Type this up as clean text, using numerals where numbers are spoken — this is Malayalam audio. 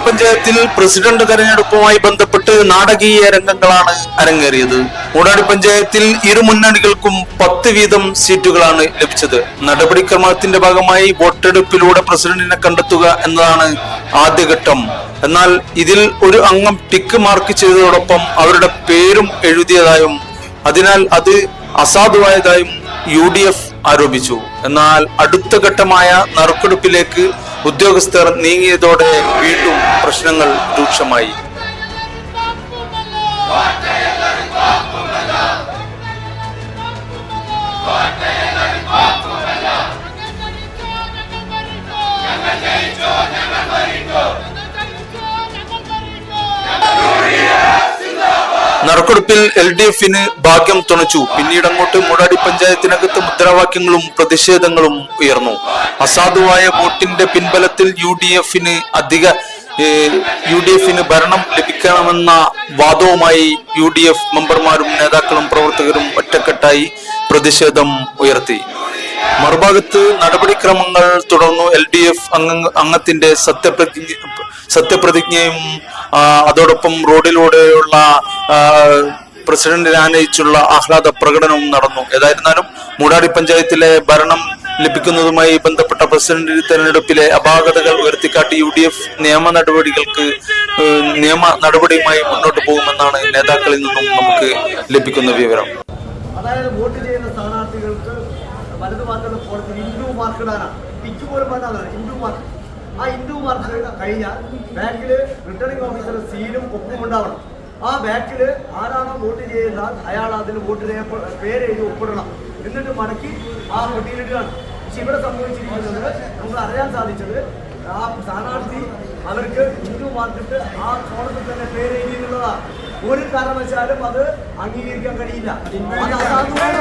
പഞ്ചായത്തിൽ പ്രസിഡന്റ് തെരഞ്ഞെടുപ്പുമായി ബന്ധപ്പെട്ട് നാടകീയ രംഗങ്ങളാണ് അരങ്ങേറിയത്. മൂടാടി പഞ്ചായത്തിൽ ഇരു മുന്നണികൾക്കും 10 വീതം സീറ്റുകളാണ് ലഭിച്ചത്. നടപടിക്രമത്തിന്റെ ഭാഗമായി വോട്ടെടുപ്പിലൂടെ പ്രസിഡന്റിനെ കണ്ടെത്തുക എന്നതാണ് ആദ്യഘട്ടം. എന്നാൽ ഇതിൽ ഒരു അംഗം ടിക്ക് മാർക്ക് ചെയ്തതോടൊപ്പം അവരുടെ പേരും എഴുതിയതായും അതിനാൽ അത് അസാധുവായതായും UDF ആരോപിച്ചു. എന്നാൽ അടുത്ത ഘട്ടമായ നറുക്കെടുപ്പിലേക്ക് ഉദ്യോഗസ്ഥർ നീങ്ങിയതോടെ വീണ്ടും പ്രശ്നങ്ങൾ രൂക്ഷമായി. നറുക്കെടുപ്പിൽ LDF-ന് ഭാഗ്യം തുണച്ചു. പിന്നീട് അങ്ങോട്ട് മൂടാടി പഞ്ചായത്തിനകത്ത് മുദ്രാവാക്യങ്ങളും പ്രതിഷേധങ്ങളും ഉയർന്നു. അസാധുവായ വോട്ടിന്റെ പിൻബലത്തിൽ UDF-ന് ഭരണം ലഭിക്കണമെന്ന വാദവുമായി UDF മെമ്പർമാരും നേതാക്കളും പ്രവർത്തകരും ഒറ്റക്കെട്ടായി പ്രതിഷേധം ഉയർത്തി. മറുഭാഗത്ത് നടപടിക്രമങ്ങൾ തുടർന്നു. LDF അംഗത്തിന്റെ സത്യപ്രതിജ്ഞയും അതോടൊപ്പം റോഡിലൂടെയുള്ള പ്രസിഡന്റിനെ ആനയിച്ചുള്ള ആഹ്ലാദ പ്രകടനവും നടന്നു. ഏതായിരുന്നാലും മൂടാടി പഞ്ചായത്തിലെ ഭരണം ലഭിക്കുന്നതുമായി ബന്ധപ്പെട്ട പ്രസിഡന്റ് തെരഞ്ഞെടുപ്പിലെ അപാകതകൾ ഉയർത്തിക്കാട്ടി UDF നിയമ നടപടിയുമായി മുന്നോട്ട് പോകുമെന്നാണ് നേതാക്കളിൽ നിന്നും നമുക്ക് ലഭിക്കുന്ന വിവരം. അതായത് വോട്ട് ചെയ്യുന്ന സ്ഥാനാർത്ഥികൾക്ക് വലതു ഭാഗത്തുള്ള ഫോളത്തിൽ ഇൻഡു മാർക്ക് ഇടാനാണ്. പിച്ച് പോലും വേണ്ടതാണ് ഇൻഡു മാർക്ക്. ആ ഇൻഡു മാർക്ക് കഴിഞ്ഞാൽ ബാക്കിൽ റിട്ടേണിംഗ് ഓഫീസറുടെ സീലും ഒപ്പും ഉണ്ടാവണം. ആ ബാക്കിൽ ആരാണോ വോട്ട് ചെയ്യുന്നത് അയാൾ അതിൽ വോട്ട് പേരെഴുതി ഒപ്പിടണം. എന്നിട്ട് മടക്കി ആ പെട്ടിയിലിടുകയാണ്. പക്ഷെ ഇവിടെ സംഭവിച്ചിരിക്കുന്നത് നമുക്ക് അറിയാൻ സാധിച്ചത് ആ സ്ഥാനാർത്ഥി അവർക്ക് ഇൻഡു മാർക്കിട്ട് ആ ഫോണത്തിൽ തന്നെ പേരെഴുതി എന്നുള്ളതാണ്. ഒരു കാരണവശാലും അത് അംഗീകരിക്കാൻ കഴിയില്ല. അത് അസാധുവാണ്.